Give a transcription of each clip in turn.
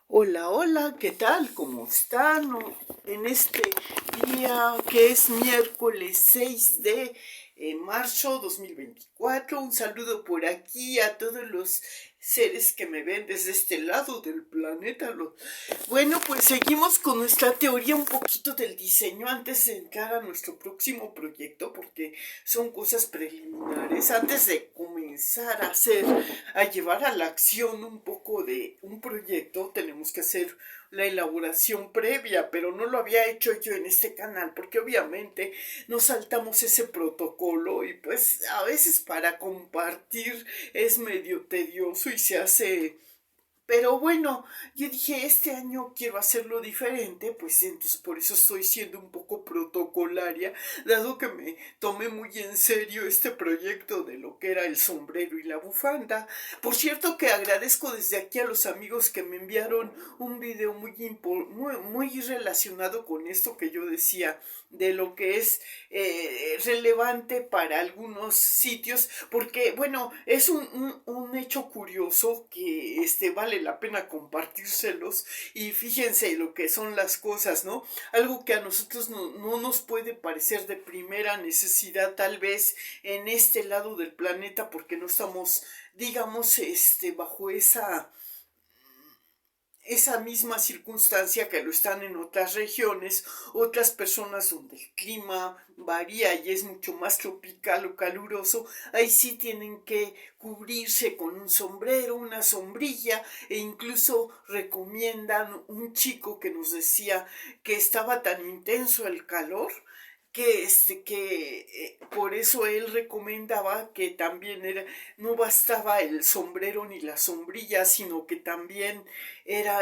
Hola, hola, ¿qué tal? ¿Cómo están? En este día que es miércoles 6 de marzo 2024, un saludo por aquí a todos los seres que me ven desde este lado del planeta. Bueno, pues seguimos con nuestra teoría un poquito del diseño antes de entrar a nuestro próximo proyecto, porque son cosas preliminares. Antes de comenzar a llevar a la acción un poco de un proyecto, tenemos que hacer la elaboración previa, pero no lo había hecho yo en este canal porque obviamente nos saltamos ese protocolo y pues a veces para compartir es medio tedioso y se hace. Pero bueno, yo dije, este año quiero hacerlo diferente, pues entonces por eso estoy siendo un poco protocolaria, dado que me tomé muy en serio este proyecto de lo que era el sombrero y la bufanda. Por cierto que agradezco desde aquí a los amigos que me enviaron un video muy relacionado con esto que yo decía, de lo que es relevante para algunos sitios, porque bueno, es un hecho curioso que vale la pena compartírselos. Y fíjense lo que son las cosas, ¿no? Algo que a nosotros no nos puede parecer de primera necesidad tal vez en este lado del planeta, porque no estamos, digamos, bajo esa misma circunstancia que lo están en otras regiones, otras personas donde el clima varía y es mucho más tropical o caluroso. Ahí sí tienen que cubrirse con un sombrero, una sombrilla, e incluso recomiendan un chico que nos decía que estaba tan intenso el calor que por eso él recomendaba que también no bastaba el sombrero ni la sombrilla, sino que también era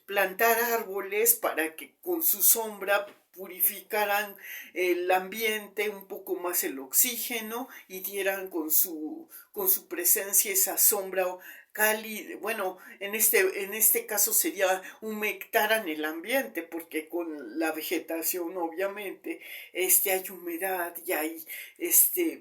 plantar árboles para que con su sombra purificaran el ambiente, un poco más el oxígeno, y dieran con su presencia esa sombra cálida. Bueno, en este caso sería humectaran el ambiente, porque con la vegetación obviamente hay humedad y hay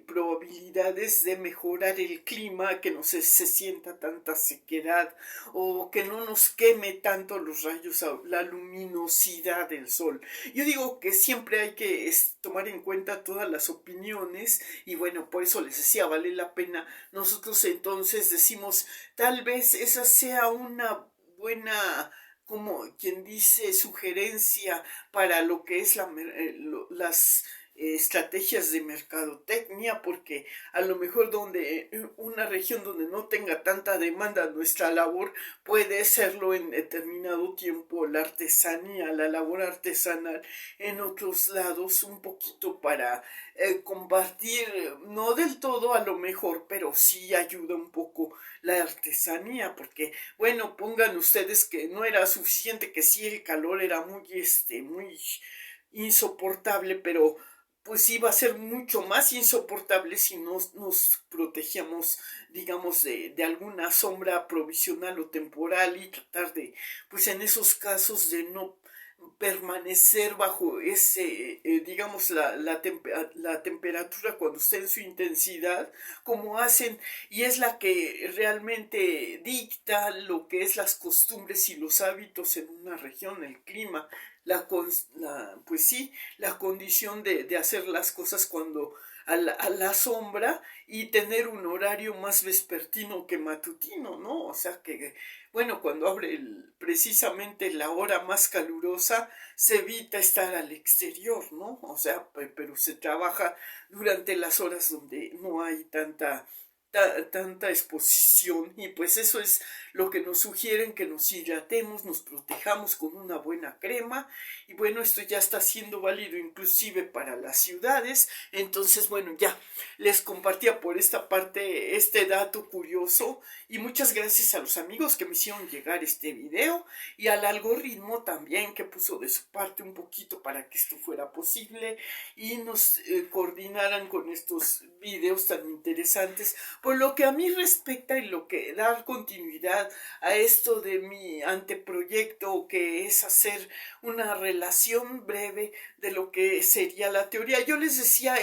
probabilidades de mejorar el clima, que no se sienta tanta sequedad o que no nos queme tanto los rayos, la luminosidad del sol. Yo digo que siempre hay que tomar en cuenta todas las opiniones, y bueno, por eso les decía, vale la pena. Nosotros entonces decimos, tal vez esa sea una buena, como quien dice, sugerencia para lo que es las estrategias de mercadotecnia, porque a lo mejor donde una región donde no tenga tanta demanda, nuestra labor puede serlo en determinado tiempo, la artesanía, la labor artesanal en otros lados, un poquito para compartir, no del todo a lo mejor, pero sí ayuda un poco la artesanía, porque bueno, pongan ustedes que no era suficiente, que sí el calor era muy insoportable, pero pues iba a ser mucho más insoportable si nos protegíamos, digamos, de alguna sombra provisional o temporal, y tratar de, pues en esos casos, de no permanecer bajo digamos, la temperatura cuando esté en su intensidad, como hacen, y es la que realmente dicta lo que es las costumbres y los hábitos en una región, el clima, pues sí, la condición de hacer las cosas cuando a la sombra, y tener un horario más vespertino que matutino, ¿no? O sea que, bueno, cuando abre precisamente la hora más calurosa, se evita estar al exterior, ¿no? O sea, pero se trabaja durante las horas donde no hay tanta exposición, y pues eso es lo que nos sugieren, que nos hidratemos, nos protejamos con una buena crema. Y bueno, esto ya está siendo válido inclusive para las ciudades. Entonces, bueno, ya les compartía por esta parte este dato curioso, y muchas gracias a los amigos que me hicieron llegar este video, y al algoritmo también, que puso de su parte un poquito para que esto fuera posible y nos coordinaran con estos videos tan interesantes. Por lo que a mí respecta, y lo que dar continuidad a esto de mi anteproyecto, que es hacer una relación breve de lo que sería la teoría. Yo les decía,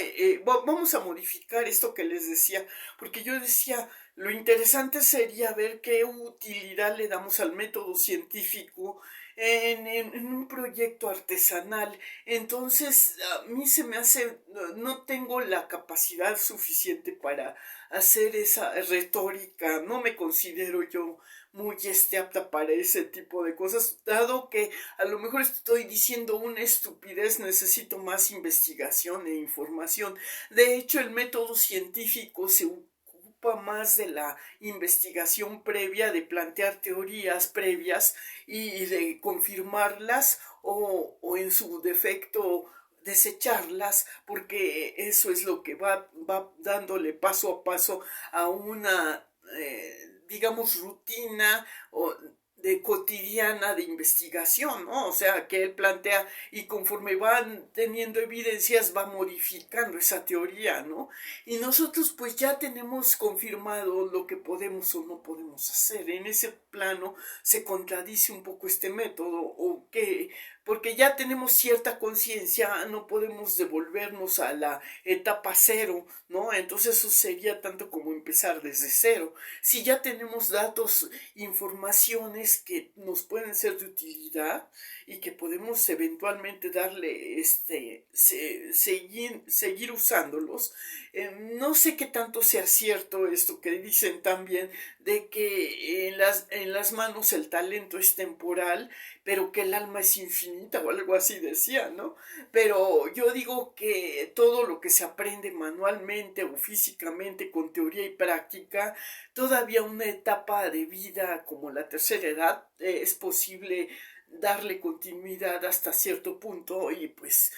vamos a modificar esto que les decía, porque yo decía Lo interesante sería ver qué utilidad le damos al método científico en un proyecto artesanal. Entonces, a mí se me hace, no tengo la capacidad suficiente para hacer esa retórica, no me considero yo muy apta para ese tipo de cosas, dado que a lo mejor estoy diciendo una estupidez, necesito más investigación e información. De hecho, el método científico se ocupa más de la investigación previa, de plantear teorías previas y de confirmarlas o en su defecto desecharlas, porque eso es lo que va dándole paso a paso a una, digamos, rutina o de cotidiana de investigación, ¿no? O sea, que él plantea y conforme van teniendo evidencias va modificando esa teoría, ¿no? Y nosotros pues ya tenemos confirmado lo que podemos o no podemos hacer. En ese plano se contradice un poco este método o que porque ya tenemos cierta conciencia, no podemos devolvernos a la etapa cero, ¿no? Entonces eso sería tanto como empezar desde cero. Si ya tenemos datos, informaciones que nos pueden ser de utilidad y que podemos eventualmente darle, seguir usándolos, no sé qué tanto sea cierto esto que dicen también de que en las manos el talento es temporal, pero que el alma es infinita o algo así decía, ¿no? Pero yo digo que todo lo que se aprende manualmente o físicamente con teoría y práctica, todavía una etapa de vida como la tercera edad es posible darle continuidad hasta cierto punto y pues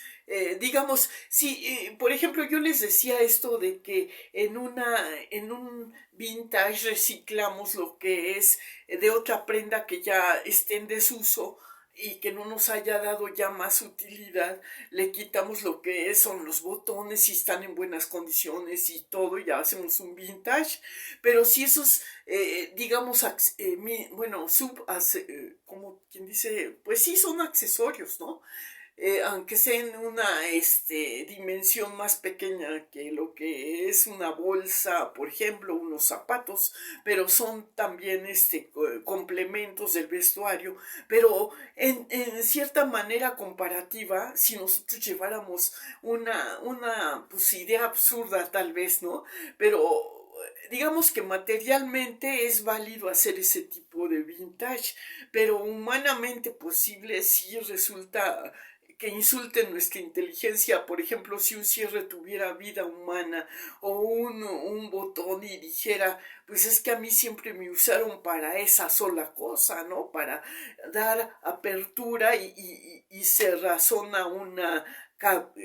digamos, si por ejemplo yo les decía esto de que en un vintage reciclamos lo que es de otra prenda que ya esté en desuso y que no nos haya dado ya más utilidad, le quitamos lo que son los botones si están en buenas condiciones y todo, ya hacemos un vintage, pero si esos, digamos, bueno, como quien dice, pues sí son accesorios, ¿no? Aunque sea en una dimensión más pequeña que lo que es una bolsa, por ejemplo, unos zapatos, pero son también complementos del vestuario, pero en cierta manera comparativa, si nosotros lleváramos una pues, idea absurda tal vez, ¿no? Pero digamos que materialmente es válido hacer ese tipo de vintage, pero humanamente posible sí resulta que insulten nuestra inteligencia. Por ejemplo, si un cierre tuviera vida humana o un botón y dijera, pues es que a mí siempre me usaron para esa sola cosa, ¿no? Para dar apertura y se razona una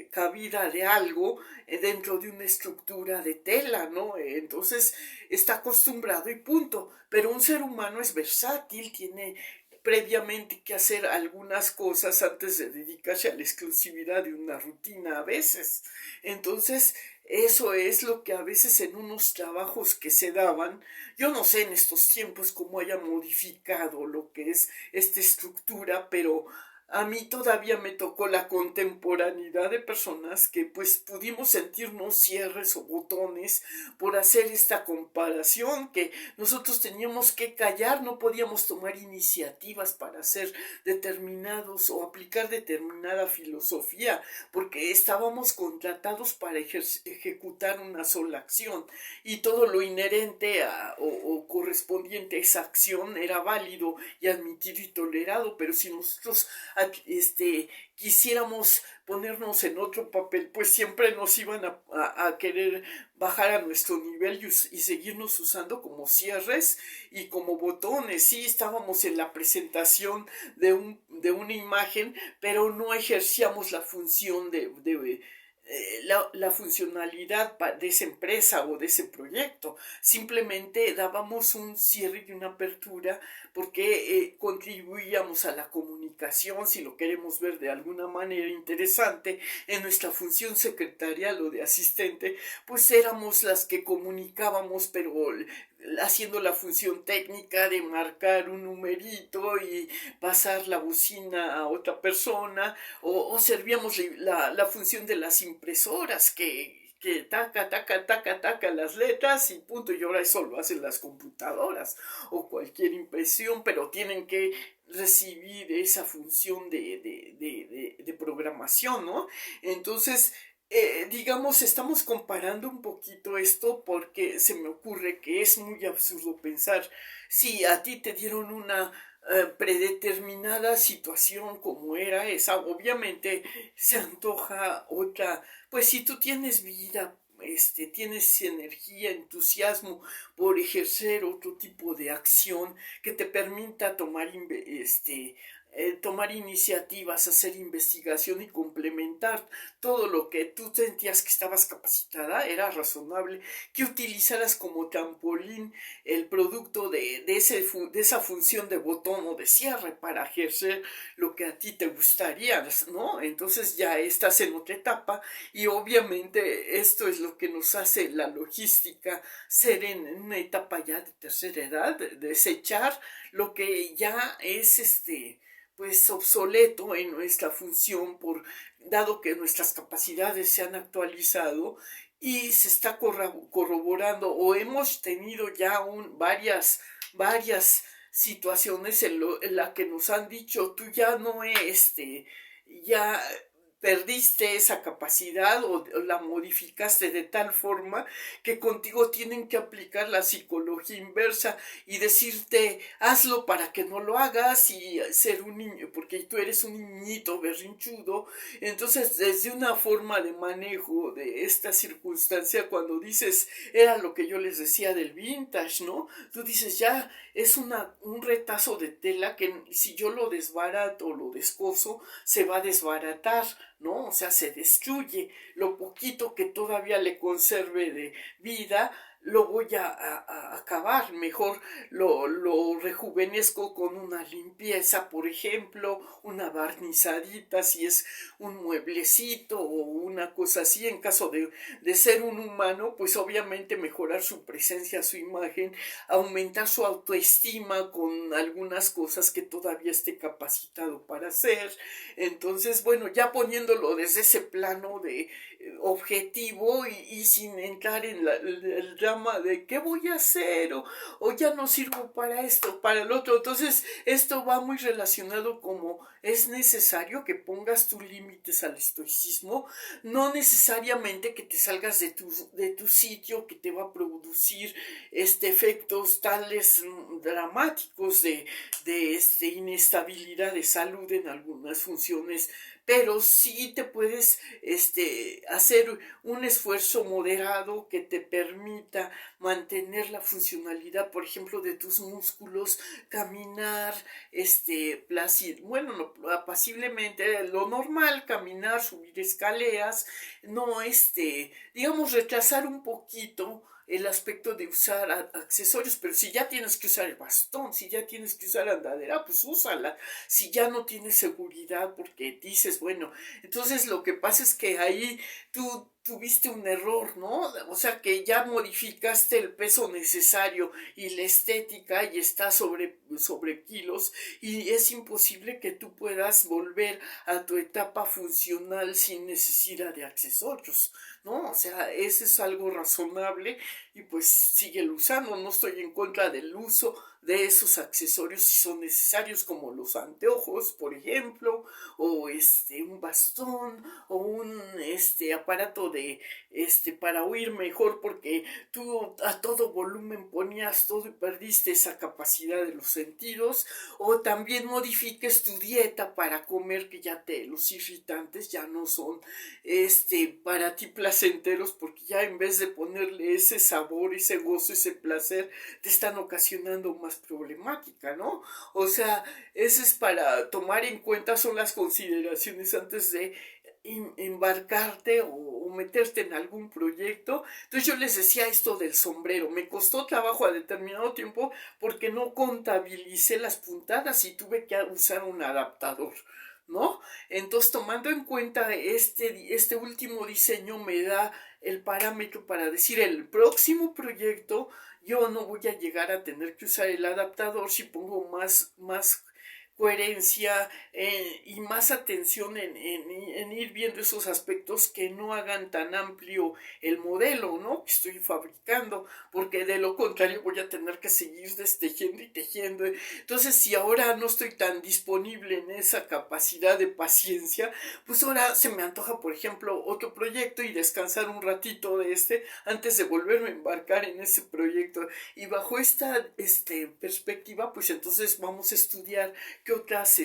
cabida de algo dentro de una estructura de tela, ¿no? Entonces está acostumbrado y punto. Pero un ser humano es versátil, tiene previamente que hacer algunas cosas antes de dedicarse a la exclusividad de una rutina a veces. Entonces, eso es lo que a veces en unos trabajos que se daban, yo no sé en estos tiempos cómo haya modificado lo que es esta estructura, pero a mí todavía me tocó la contemporaneidad de personas que pues pudimos sentirnos cierres o botones por hacer esta comparación, que nosotros teníamos que callar, no podíamos tomar iniciativas para hacer determinados o aplicar determinada filosofía, porque estábamos contratados para ejecutar una sola acción y todo lo inherente o correspondiente a esa acción era válido y admitido y tolerado, pero si nosotros quisiéramos ponernos en otro papel, pues siempre nos iban a querer bajar a nuestro nivel y seguirnos usando como cierres y como botones. Sí, estábamos en la presentación de una imagen, pero no ejercíamos la función la funcionalidad de esa empresa o de ese proyecto. Simplemente dábamos un cierre y una apertura porque contribuíamos a la comunicación, si lo queremos ver de alguna manera interesante, en nuestra función secretarial o de asistente, pues éramos las que comunicábamos, pero haciendo la función técnica de marcar un numerito y pasar la bocina a otra persona, o servíamos la función de las impresoras que taca, taca, taca, taca las letras y punto, y ahora eso lo hacen las computadoras o cualquier impresión, pero tienen que recibir esa función de programación, ¿no? Entonces, digamos, estamos comparando un poquito esto porque se me ocurre que es muy absurdo pensar si a ti te dieron una predeterminada situación como era esa, obviamente se antoja otra, pues si tú tienes vida, tienes energía, entusiasmo por ejercer otro tipo de acción que te permita tomar iniciativas, hacer investigación y complementar todo lo que tú sentías que estabas capacitada, era razonable que utilizaras como trampolín el producto de esa función de botón o de cierre para ejercer lo que a ti te gustaría, ¿no? Entonces ya estás en otra etapa y obviamente esto es lo que nos hace la logística ser en una etapa ya de tercera edad, desechar lo que ya es pues obsoleto en nuestra función dado que nuestras capacidades se han actualizado y se está corroborando o hemos tenido ya varias situaciones en la que nos han dicho tú ya no ya perdiste esa capacidad o la modificaste de tal forma que contigo tienen que aplicar la psicología inversa y decirte hazlo para que no lo hagas y ser un niño, porque tú eres un niñito berrinchudo. Entonces desde una forma de manejo de esta circunstancia, cuando dices era lo que yo les decía del vintage, ¿no? Tú dices ya es un retazo de tela que si yo lo desbarato o lo descoso se va a desbaratar, ¿no? O sea, se destruye. Lo poquito que todavía le conserve de vida, lo voy a acabar. Mejor lo rejuvenezco con una limpieza, por ejemplo, una barnizadita, si es un mueblecito o una cosa así. En caso de ser un humano, pues obviamente mejorar su presencia, su imagen, aumentar su autoestima con algunas cosas que todavía esté capacitado para hacer. Entonces, bueno, ya poniéndolo desde ese plano de objetivo y sin entrar en el drama de qué voy a hacer o ya no sirvo para esto, para el otro. Entonces, esto va muy relacionado como es necesario que pongas tus límites al estoicismo, no necesariamente que te salgas de tu sitio que te va a producir efectos tales dramáticos de inestabilidad de salud en algunas funciones, pero sí te puedes hacer un esfuerzo moderado que te permita mantener la funcionalidad, por ejemplo, de tus músculos, caminar, bueno, no, apaciblemente, lo normal, caminar, subir escaleras, no, digamos, retrasar un poquito el aspecto de usar accesorios, pero si ya tienes que usar el bastón, si ya tienes que usar andadera, pues úsala. Si ya no tienes seguridad porque dices, bueno, entonces lo que pasa es que ahí tú tuviste un error, ¿no? O sea que ya modificaste el peso necesario y la estética y está sobre kilos y es imposible que tú puedas volver a tu etapa funcional sin necesidad de accesorios, ¿no? O sea, eso es algo razonable y pues síguelo usando. No estoy en contra del uso de esos accesorios si son necesarios, como los anteojos, por ejemplo, o un bastón o un aparato de para oír mejor porque tú a todo volumen ponías todo y perdiste esa capacidad de los sentidos, o también modifiques tu dieta para comer que ya los irritantes ya no son para ti placenteros, porque ya en vez de ponerle ese sabor, ese gozo, ese placer, te están ocasionando más problemática, ¿no? O sea, eso es para tomar en cuenta, son las consideraciones antes de embarcarte o meterte en algún proyecto. Entonces yo les decía esto del sombrero, me costó trabajo a determinado tiempo porque no contabilicé las puntadas y tuve que usar un adaptador, ¿no? Entonces, tomando en cuenta este último diseño, me da el parámetro para decir el próximo proyecto yo no voy a llegar a tener que usar el adaptador si pongo más coherencia y más atención en ir viendo esos aspectos que no hagan tan amplio el modelo, ¿no?, que estoy fabricando, porque de lo contrario voy a tener que seguir destejiendo y tejiendo. Entonces, si ahora no estoy tan disponible en esa capacidad de paciencia, pues ahora se me antoja, por ejemplo, otro proyecto y descansar un ratito de antes de volverme a embarcar en ese proyecto. Y bajo esta perspectiva, pues entonces vamos a estudiar qué otras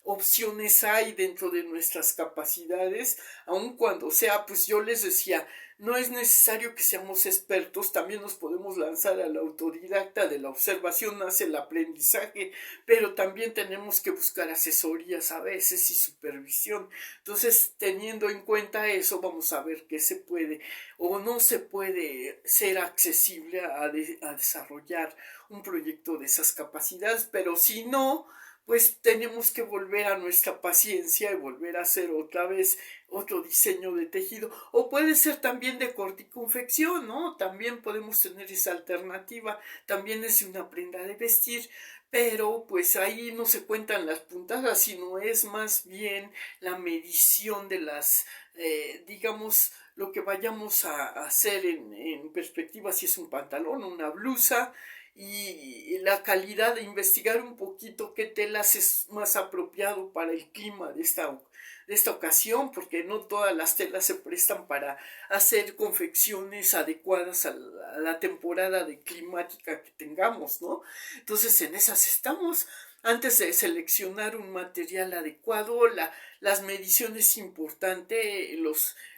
opciones hay dentro de nuestras capacidades, aun cuando sea, pues yo les decía, no es necesario que seamos expertos, también nos podemos lanzar a la autodidacta, de la observación nace el aprendizaje, pero también tenemos que buscar asesorías a veces y supervisión. Entonces, teniendo en cuenta eso, vamos a ver qué se puede o no se puede ser accesible a desarrollar un proyecto de esas capacidades, pero si no, pues tenemos que volver a nuestra paciencia y volver a hacer otra vez otro diseño de tejido, o puede ser también de corte y confección, ¿no? También podemos tener esa alternativa, también es una prenda de vestir, pero pues ahí no se cuentan las puntadas, sino es más bien la medición de las, digamos, lo que vayamos a hacer en perspectiva, si es un pantalón, una blusa, y la calidad de investigar un poquito qué telas es más apropiado para el clima de esta ocasión, porque no todas las telas se prestan para hacer confecciones adecuadas a la temporada de climática que tengamos, ¿no? Entonces en esas estamos. Antes de seleccionar un material adecuado, las mediciones importantes,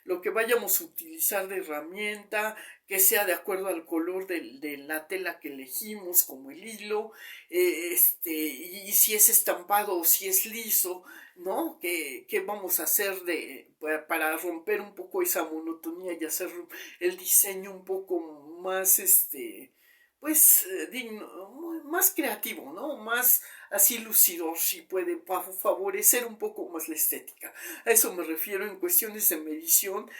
lo que vayamos a utilizar de herramienta, que sea de acuerdo al color de la tela que elegimos, como el hilo, y si es estampado o si es liso, ¿no? ¿Qué vamos a hacer para romper un poco esa monotonía y hacer el diseño un poco más, pues, digno, más creativo, ¿no? Más así lucidor, si puede favorecer un poco más la estética. A eso me refiero en cuestiones de medición,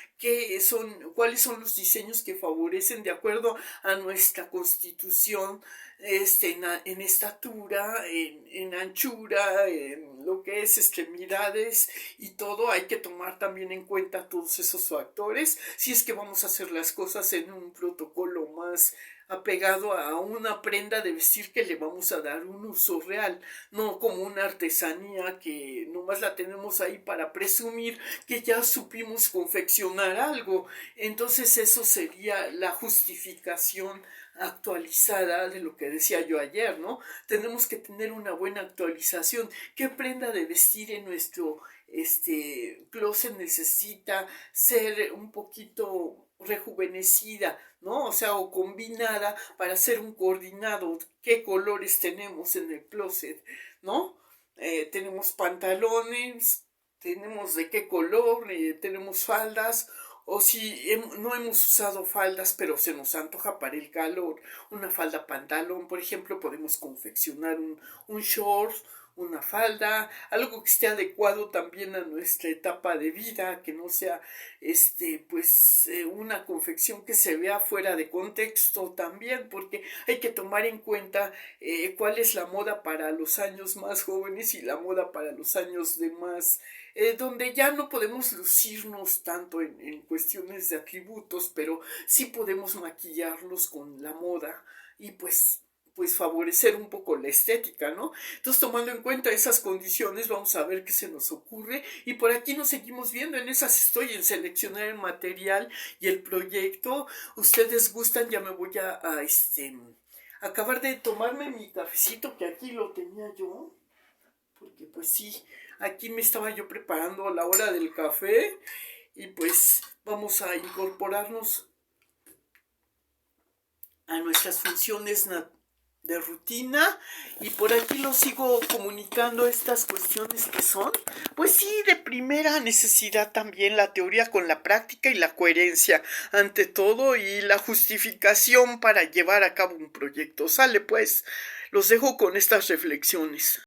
cuáles son los diseños que favorecen de acuerdo a nuestra constitución, en estatura, en anchura, en lo que es extremidades y todo. Hay que tomar también en cuenta todos esos factores si es que vamos a hacer las cosas en un protocolo más apegado a una prenda de vestir que le vamos a dar un uso real, no como una artesanía que nomás la tenemos ahí para presumir que ya supimos confeccionar algo. Entonces eso sería la justificación actualizada de lo que decía yo ayer, ¿no? Tenemos que tener una buena actualización. ¿Qué prenda de vestir en nuestro closet necesita ser un poquito rejuvenecida, ¿no? O sea, o combinada para hacer un coordinado? ¿Qué colores tenemos en el closet, ¿no? Tenemos pantalones, tenemos de qué color, tenemos faldas, o si no hemos usado faldas, pero se nos antoja para el calor, una falda pantalón, por ejemplo, podemos confeccionar un short, una falda, algo que esté adecuado también a nuestra etapa de vida, que no sea una confección que se vea fuera de contexto también, porque hay que tomar en cuenta cuál es la moda para los años más jóvenes y la moda para los años de más donde ya no podemos lucirnos tanto en cuestiones de atributos, pero sí podemos maquillarlos con la moda y pues favorecer un poco la estética, ¿no? Entonces, tomando en cuenta esas condiciones, vamos a ver qué se nos ocurre y por aquí nos seguimos viendo. En esas estoy, en seleccionar el material y el proyecto. Ustedes gustan, ya me voy a acabar de tomarme mi cafecito, que aquí lo tenía yo, porque pues sí, aquí me estaba yo preparando a la hora del café y pues vamos a incorporarnos a nuestras funciones de rutina y por aquí lo sigo comunicando estas cuestiones que son, pues sí, de primera necesidad también la teoría con la práctica y la coherencia ante todo y la justificación para llevar a cabo un proyecto. Sale pues, los dejo con estas reflexiones.